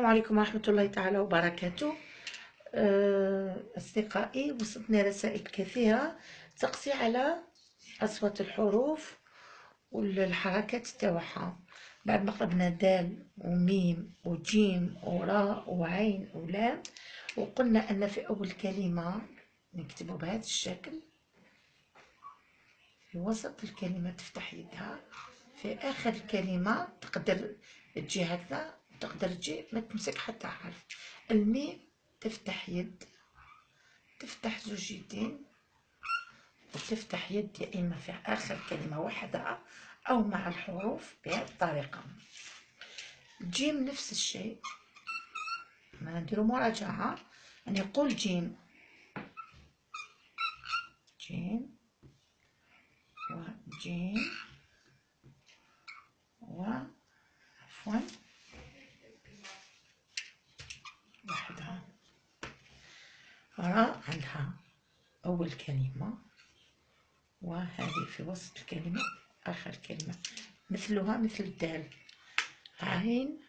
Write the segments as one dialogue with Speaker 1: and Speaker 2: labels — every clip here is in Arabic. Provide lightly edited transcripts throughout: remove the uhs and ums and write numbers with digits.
Speaker 1: عليكم ورحمة الله تعالى وبركاته. أصدقائي، وصلتني رسائل كثيرة تقصي على أصوات الحروف والحركات تاعها. بعد ما قربنا دال وميم وجيم وراء وعين ولام، وقلنا أن في أول كلمة نكتبه بهذا الشكل، في وسط الكلمة تفتح يدها، في آخر الكلمة تقدر تجي هكذا، تقدر تجي ما تمسك حتى حرف. الميم تفتح يد، تفتح زوج يدين، وتفتح يد يا إما في آخر كلمة وحدها أو مع الحروف بهذه الطريقة. جيم نفس الشيء، ما نديرو مراجعة. يعني نقول جيم، جيم وجيم عفوا وحدها. راء عندها أول كلمة، وهذه في وسط الكلمة آخر كلمة، مثلها مثل الدال. عين،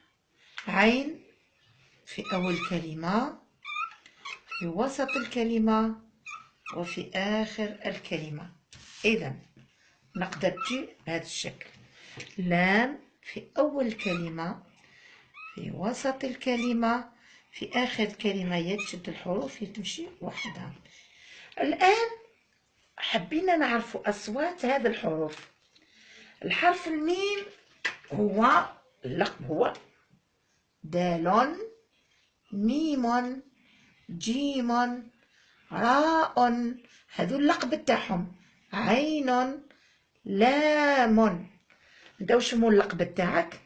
Speaker 1: عين في أول كلمة، في وسط الكلمة، وفي آخر الكلمة. إذا نقدر تجي بهذا الشكل. لام في أول كلمة، في وسط الكلمة، في آخر الكلمة. يتشد الحروف تمشي وحدها. الآن حبينا نعرف أصوات هذه الحروف. الحرف الميم هو اللقب، هو دال، ميم، جيم، راء، هذو اللقب تاعهم. عين، لام. انت واش هو اللقب تاعك؟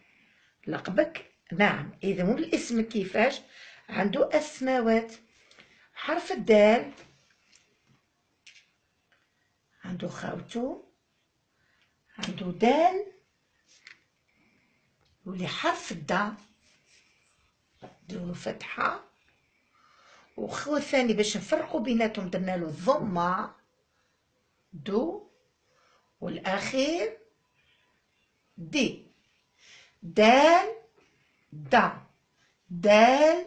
Speaker 1: لقبك نعم. اذا مو الاسم كيفاش عنده اسماوات. حرف الدال عنده خاوتو، عنده دال، يولي حرف الدا نديرو فتحة، وخو الثاني باش نفرقو بيناتهم درنا له الضمة دو، والاخير دي. دال دا، دال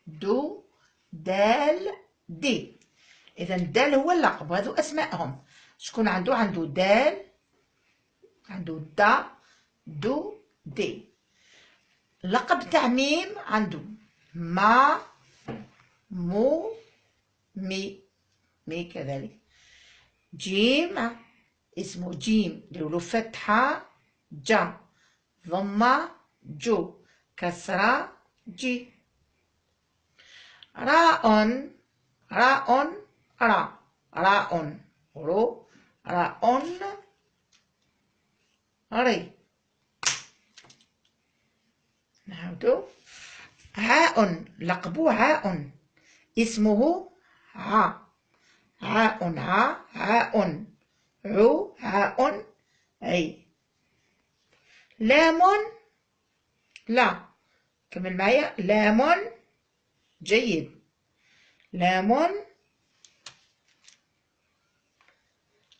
Speaker 1: دو، دال دي. اذا الدال هو اللقب، وهذو اسمائهم. شكون عنده دال، عنده دا، دو، دي. اللقب تاع ميم عنده ما، مو، مي، مي كذلك. جيم اسمه جيم، نديرو فتحة جا، ضمة جو، كسرة جي. راء، راء را، راء رو، راء ري. نعاودو. عاء لقبو عاء، اسمه ع، عاء ع، عاء عو، عاء عي. لام لا، كمل معايا. لام جيد. لام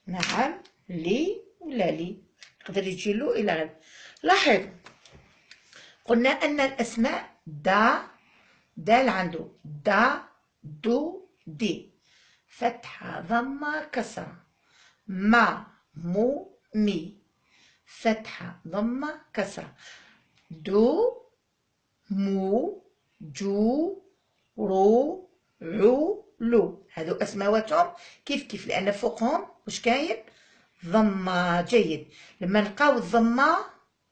Speaker 1: نعم. لي ولا لي، يقدر يجي له إلى غير. لاحظ قلنا أن الأسماء دا، دال عنده دا، دو، دي، فتحة ضمة كسرة. ما، مو، مي، فتحة ضمة كسرة. دو، مو، جو، رو، عو، لو. هذو اسماواتهم كيف كيف، لان فوقهم واش كاين؟ ضمه. جيد. لما نلقاو الضمه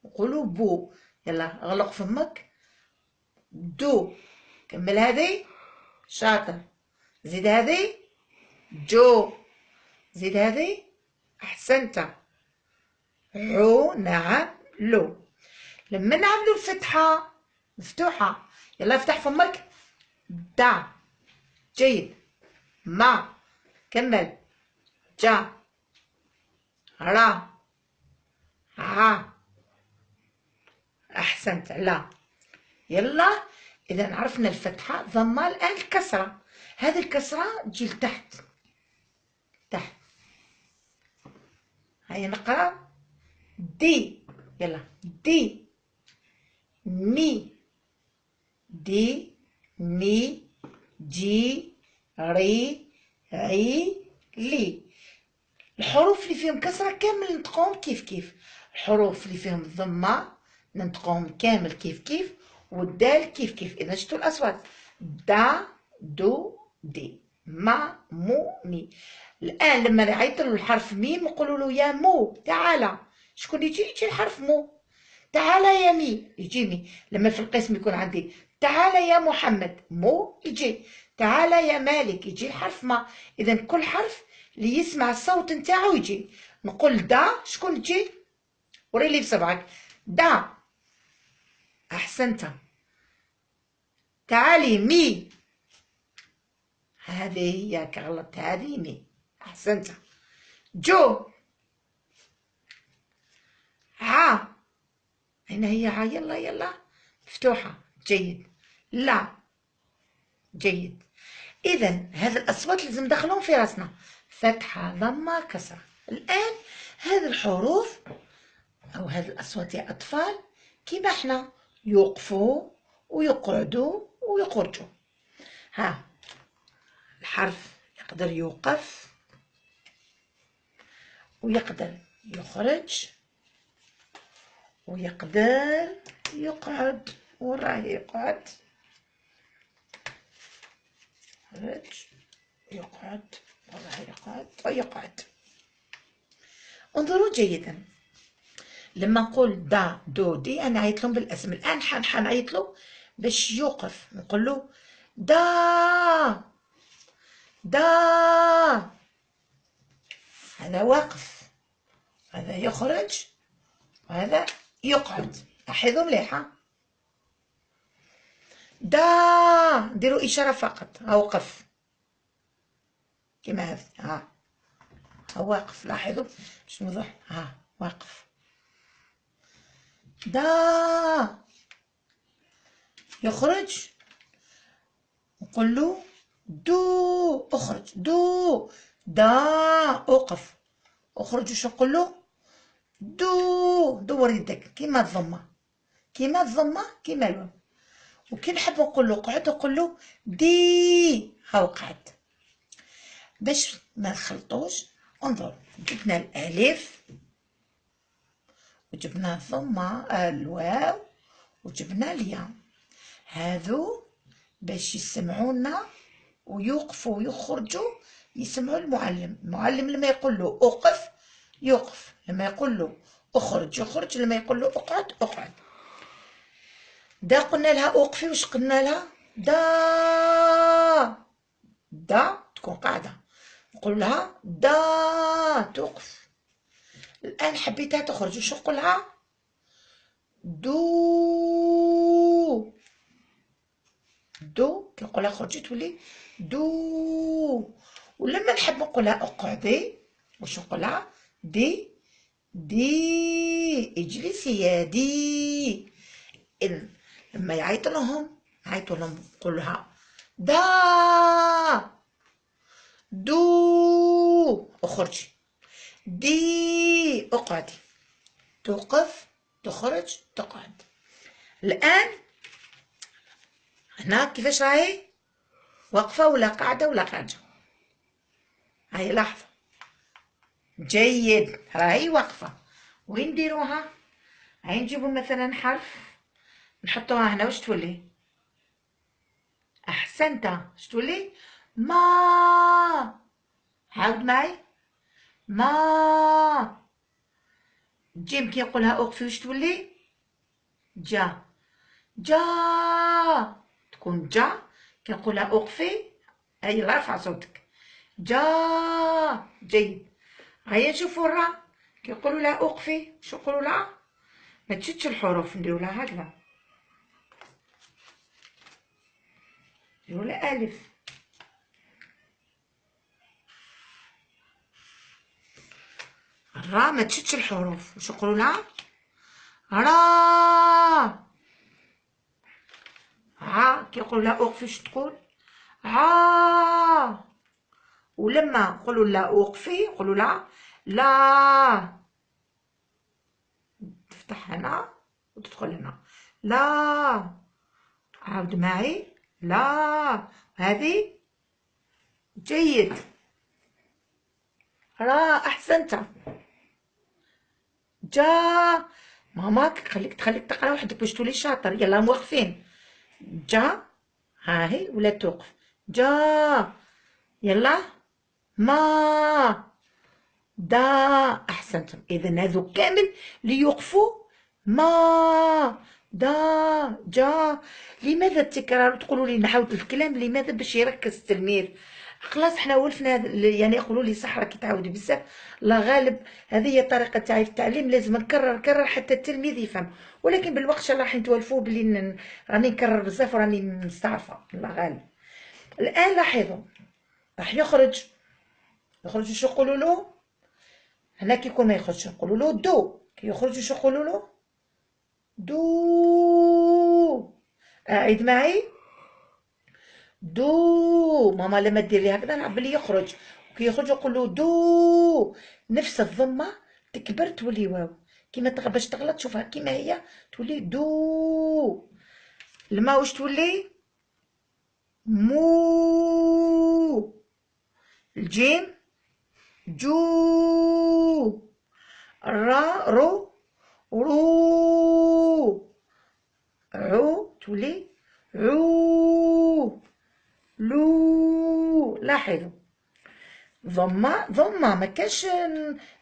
Speaker 1: نقولوا بو. يلا غلق فمك. دو. كمل هذه. شاطر. زيد هذه. جو. زيد هذه. احسنت. عو. نعم. لو. لما نعملوا الفتحه مفتوحه، يلا افتح فمك. دا. جيد. ما. كمل. جا. را. ع. احسنت. لا. يلا اذا عرفنا الفتحه ضمه. الان الكسره، هذه الكسره تجي لتحت، تحت. هيا نقرا. دي. يلا دي. مي. دي مي جي ري عي لي. الحروف اللي فيهم كسرة كامل ننطقوهم كيف كيف، الحروف اللي فيهم ضمة ننطقوهم كامل كيف كيف، والدال كيف كيف. إذا شفتوا الأصوات دا دو دي ما مو مي. الآن لما نعيط له الحرف ميم نقولوا له يا مو تعالى، شكون يجي الحرف مو. تعالى يا مي يجي مي. لما في القسم يكون عندي تعالى يا محمد مو يجي، تعالى يا مالك يجي الحرف ما. إذا كل حرف اللي يسمع الصوت نتاعو يجي. نقول دا شكون تجي؟ وريلي بصبعك دا. أحسنت. تعالي مي، هذه هي كغلط، هذه مي. أحسنت. جو ع، هنا هي ع، يلا يلا مفتوحة، جيد. لا، جيد. إذا هذه الأصوات لازم ندخلهم في راسنا، فتحة ضمة كسرة. الآن هذه الحروف أو هذه الأصوات يا أطفال كيما احنا يوقفوا ويقعدوا ويخرجوا. ها، الحرف يقدر يوقف ويقدر يخرج ويقدر يقعد. وراه يقعد، يخرج يقعد، وراه يقعد ويقعد. انظروا جيدا، لما نقول دا دو دي انا عيط لهم بالاسم. الان حنعيط له باش يوقف، نقول له دا دا، هذا واقف، هذا يخرج وهذا يقعد. لاحظوا مليحة، دا نديروا إشارة فقط، ها وقف كيما هذا، ها واقف. لاحظوا باش نوضح، ها واقف. دا يخرج نقول له دو اخرج، دو دا اوقف اخرج. وش نقول له؟ دو. دور يدك كيما الضمه، كيما الضمه كيما الواو. وكي نحب نقول له قعد نقول له دي، ها وقعد. باش ما نخلطوش انظر، جبنا الالف وجبنا الضمه الواو وجبنا الياء، هذو باش يسمعونا ويوقفوا ويخرجوا، يسمعوا المعلم. المعلم لما يقول له اوقف يوقف، لما يقول له اخرج يخرج، لما يقول له اقعد اقعد. دا قلنا لها اوقفي، وش قلنا لها؟ دا دا تكون قاعدة، نقول لها دا توقف. الآن حبيتها تخرج، وش نقول لها؟ دو دو. كي نقولها خرجي تولي دو. ولما نحب نقولها اقعدي، واش نقولها؟ دي دي، اجلسي يا دي. إذن لما يعيطوا لهم نقول لها دا دو اخرجي، دي اقعدي، توقف تخرج تقعد. الآن هنا كيفاش راهي؟ واقفة ولا قاعدة ولا خارجة؟ هاي لحظة، جيد، راهي واقفة. وين نديروها؟ هاي نجيبو مثلا حرف نحطوها هنا، واش تولي؟ أحسنت، واش تولي؟ ما. عاود معي، ما. جيم كي نقولها أوقفي واش تولي؟ جا. جا تكون جا. كي نقولها أوقفي هاي رافعة صوتك، جا. جيد. هيا نشوفو الراء كي نقولوا لها أوقفي، شو نقولوا لها؟ ما تشدش الحروف، نديرو لها هكذا، نديرو لها ألف. الراء ما تشدش الحروف، واش نقولوا لها؟ را. ع كي نقولوا لها أوقفي واش تقول؟ ع. ولما نقولوا لها أوقفي نقولوا لها لا، تفتح هنا وتدخل هنا، لا. عاود معي. لا، هذه جيد. أحسنت. جا. ماما تخليك تقرا وحدك باش تولي شاطر. يلا موقفين. جا. ها هي ولا توقف. جا. يلا. ما. دا. احسنتم. اذا هذو كامل ليوقفوا. ما. دا. جا. لماذا التكرار؟ تقولوا لي نعاود الكلام لماذا؟ باش يركز التلميذ. خلاص حنا ولفنا يعني يقولوا لي صح راكي تعاودي بزاف. لا غالب هذه هي الطريقه تاعي في التعليم، لازم نكرر حتى التلميذ يفهم. ولكن بالوقت ان شاء الله راح نتوالفوا بلي راني نكرر بزاف وراني مستعرفه. لا غالب. الان لاحظوا راح يخرج شو يقولوا له؟ هنا كي يكون ما يخرجش نقولوا له دو. كي يخرج شو يقولوا له؟ دو. عيد معي. دو. ماما لما دير لي هكذا نعرف بلي يخرج. وكي يخرج نقول له دو. نفس الضمه تكبر تولي واو. كيما باش تغلط شوفها كيما هي تولي دو. الماء واش تولي؟ مو. الجيم جو. الراء رو. عو تولي عو. لو. لاحظوا ضمة ما كاش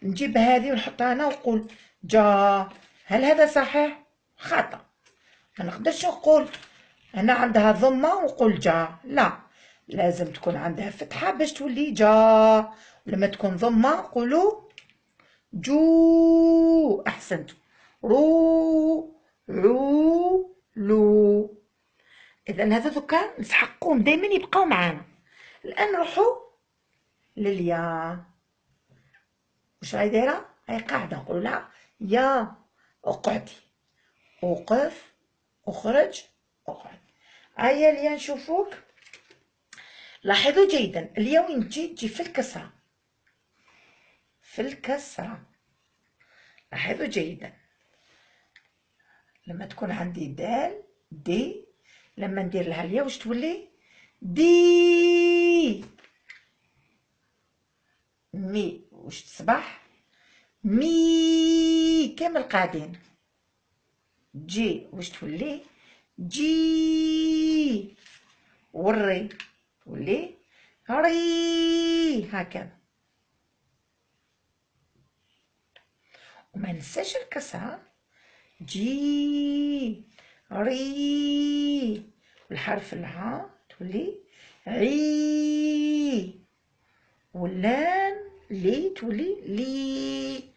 Speaker 1: نجيب هذه ونحطها هنا ونقول جا. هل هذا صحيح؟ خطأ. ما نقدرش نقول هنا عندها ضمة ونقول جا. لا، لازم تكون عندها فتحة باش تولي جا. لما تكون ضمة نقولوا جو. أحسنتم. رو لو. إذا هذا دوكا نسحقوهم دايما يبقاو معانا. الآن نروحو لليا. واش راهي دايرة؟ هاي قاعدة نقولو لها يا. اقعدي. وقف. اخرج. اقعد. هيا اليا نشوفوك. لاحظوا جيدا اليا وين تجي في الكسرة. في الكسرة. لاحظوا جيدا لما تكون عندي دال دي، لما ندير لها اليا واش تولي؟ دي. مي واش تصبح؟ مي. كامل قاعدين. جي واش تولي؟ جي. والري تولي ري. هكذا. وما ننساش الكسرة. جي ري. والحرف العاء تولي عي. واللام لي تولي لي.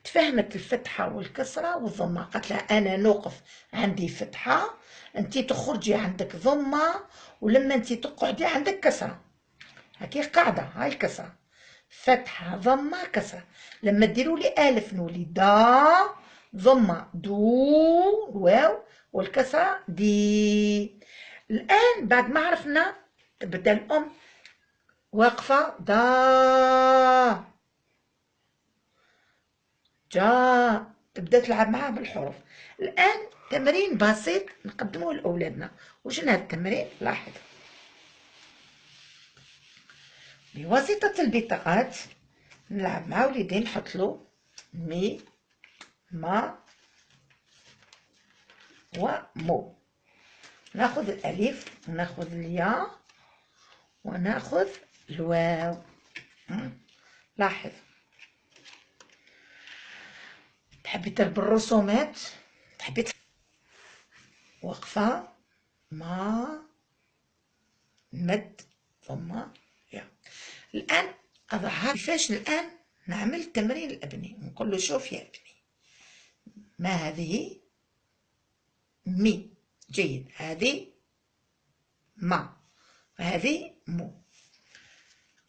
Speaker 1: تفهمت الفتحة والكسرة والضمة. قالت لها أنا نوقف عندي فتحة، أنتي تخرجي عندك ضمة، ولما أنتي تقعدي عندك كسرة. هكي قاعدة. هاي الكسرة فتحة ضمة كسرة. لما ديروا لي ألف نولي دا. ضمة دو واو. والكسرة دي. الآن بعد ما عرفنا تبدا الأم واقفة دا. جا. تبدا تلعب معاه بالحروف. الآن تمرين بسيط نقدموه لأولادنا. وش هذا التمرين؟ لاحظ. بواسطة البطاقات نلعب مع وليدي. نحط له مي ما ومو. ناخذ الألف وناخذ الياء وناخذ الواو. لاحظ. تحبي تربي الرسومات؟ تحبي وقفة ما مد ثم يا. الآن أضعها كيفاش. الآن نعمل تمرين الأبني. نقول له شوف يا ابني، ما هذه؟ مي. جيد. هذه ما وهذه مو.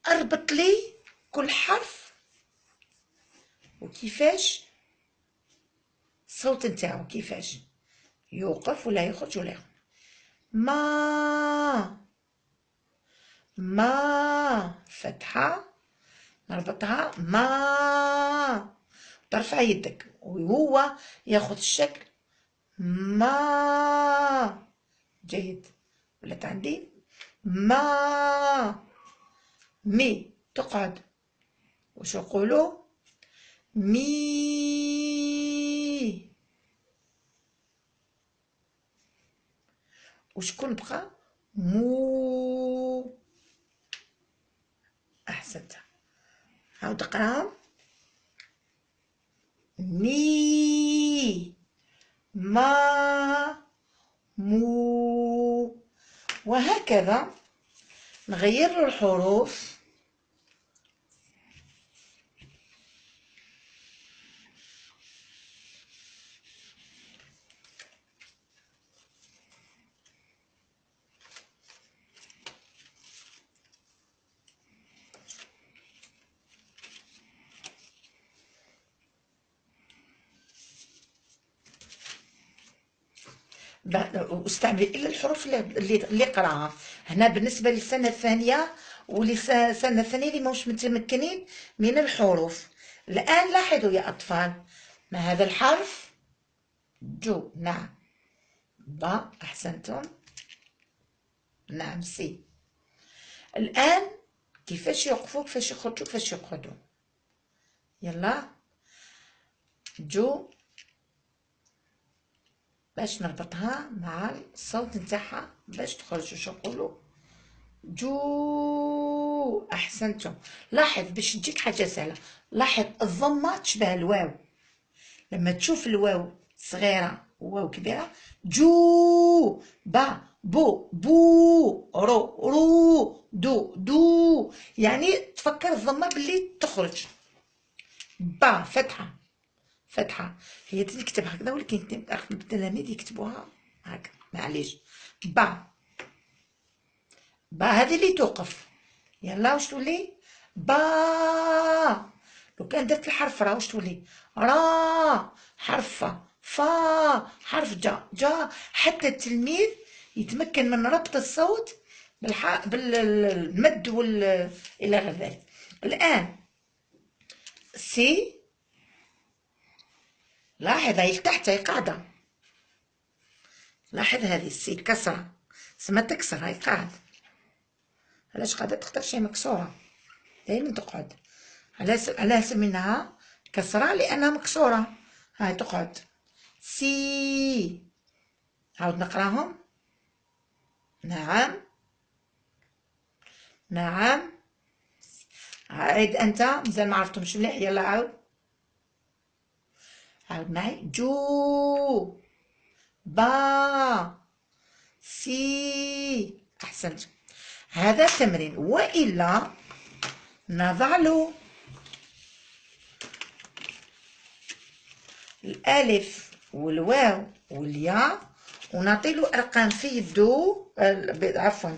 Speaker 1: اربط لي كل حرف وكيفاش الصوت نتاعو، كيفاش يوقف ولا يخرج ولا يخرج. ما فتحة نربطها ما. ترفع يدك وهو ياخذ الشكل ما جيد. ولات عندي ما، مي تقعد. واش نقولو؟ مي. وشكون بقى؟ مو. احسنت. عاود اقراهم. مي، ما، مو. وهكذا نغير الحروف. واستعمل الا الحروف اللي قراها هنا بالنسبه للسنه الثانيه وللسنه الثانيه اللي ماهوش متمكنين من الحروف. الان لاحظوا يا اطفال، ما هذا الحرف؟ جو. نعم. با. احسنتم. نعم. سي. الان كيفاش يوقفوا، كيفاش يخرجوا، كيفاش يقعدوا؟ يلا. جو باش نربطها مع الصوت نتاعها باش تخرج. واش نقولوا؟ جو. احسنتم. لاحظ باش تجيك حاجه سهله، لاحظ الضمه تشبه الواو. لما تشوف الواو صغيره وواو كبيره، جو. با، بو، بو، رو، رو، دو، دو. يعني تفكر الضمه باللي تخرج. با فتحه، فتحه. هي تكتب هكذا، ولكن التلاميذ يكتبوها هكا، معليش. با. با هذه اللي توقف. يلا واش تولي؟ با. لو كان درت الحرف را واش تولي؟ را. حرف فا. حرف جا. جا. حتى التلميذ يتمكن من ربط الصوت بالمد الى غير ذلك. الان سي. لاحظ هي تحت هي قاعده. لاحظ هذه السي كسره، سما تكسر هاي قاعد. علاش قاعده؟ تقدرش هي مكسوره دايما تقعد. على سميناها كسرة لأنها مكسورة. هاي تقعد. سي. عاود نقراهم. نعم. نعم. عيد أنت، مازال ما عرفتهمش مليح. يلا عاود. عاود معي. جو. با. سي. أحسنت. هذا تمرين، وإلا نضع له الألف والواو والياء ونعطيله أرقام في يدو، عفوا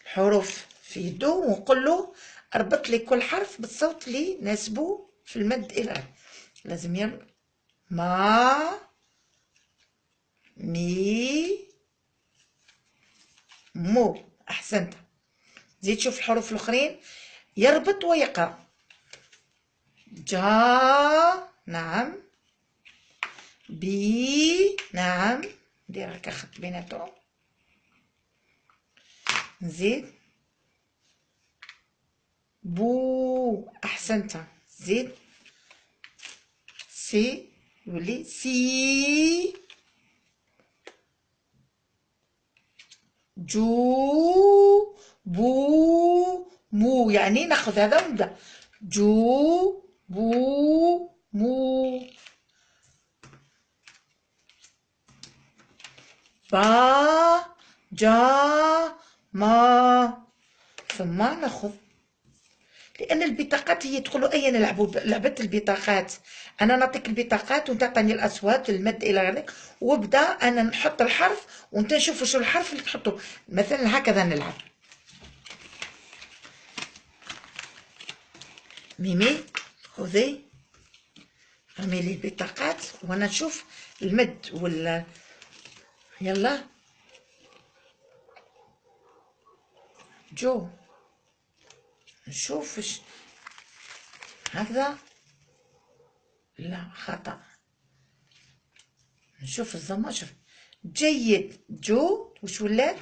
Speaker 1: الحروف في يدو، ونقول له اربط لي كل حرف بالصوت اللي يناسبه في المد إلى. لازم يربط. ما، مي، مو. أحسنت. زيد شوف الحروف الآخرين، يربط ويقرأ. جا. نعم. بي. نعم. دير هكا خط بيناتهم. نزيد. بو. أحسنت. زيد. سي. يولي سي. جو. بو. مو. يعني ناخذ هذا ونبدا. جو. بو. مو. با. جا. ما. ثم ناخذ. لأن البطاقات هي تقولوا أيا نلعبوا لعبة البطاقات. أنا نعطيك البطاقات وأنت تعطيني الأصوات المد إلى غير ذلك، وابدأ أنا نحط الحرف وأنت نشوف شو الحرف اللي تحطه. مثلا هكذا نلعب. ميمي خذي رمي لي البطاقات وأنا نشوف المد يلا. جو. نشوف هكذا. لا خطأ. نشوف الضمة. شوف جيد. جو واش ولات؟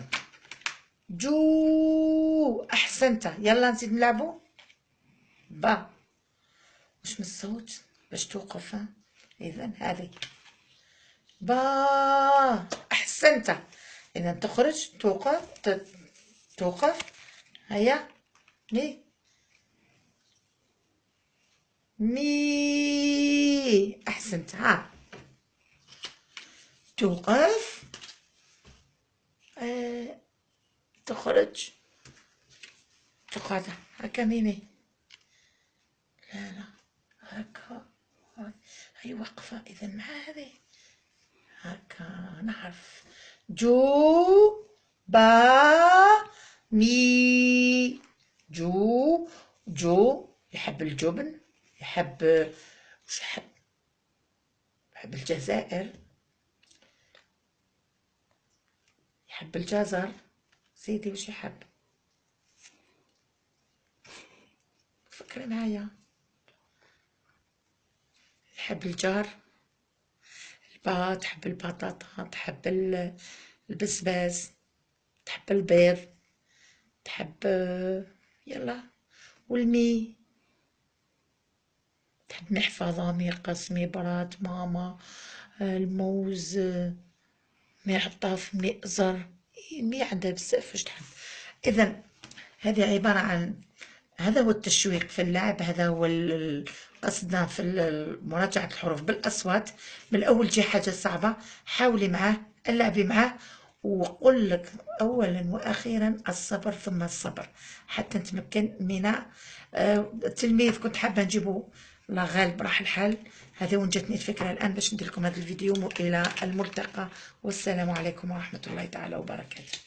Speaker 1: جو. احسنت. يلا نزيد نلعبو. با واش من الصوت باش توقف؟ اذا هذه با. احسنت. اذا تخرج توقف توقف. هيا مي مي. احسنت. ها توقف. تخرج تقعد هكا ميمي. لا لا هكا. هي واقفة إذا مع هذه هكا نعرف. جو با مي. جو. جو يحب الجبن، يحب وش يحب؟ يحب الجزائر، يحب الجزر. سيدي وش يحب؟ فكري معايا. يحب الجار. البا تحب البطاطا، تحب البسباس، تحب البيض، تحب يلا. والمي تحب محفظة، مي قص، مي براد، ماما، الموز، مي عطاف، مي أزر. مي عندها بزاف واش تحب. إذا هذه عبارة عن، هذا هو التشويق في اللعب، هذا هو قصدنا في مراجعة الحروف بالأصوات. من الأول تجي حاجة صعبة حاولي معاه، اللعبي معاه، وقل لك أولا وأخيرا الصبر ثم الصبر حتى نتمكن من التلميذ. كنت حابة نجيبه الله غالب راح الحال. هذا وين جاتني الفكرة الآن باش ندير لكم هذا الفيديو. إلى الملتقى والسلام عليكم ورحمة الله تعالى وبركاته.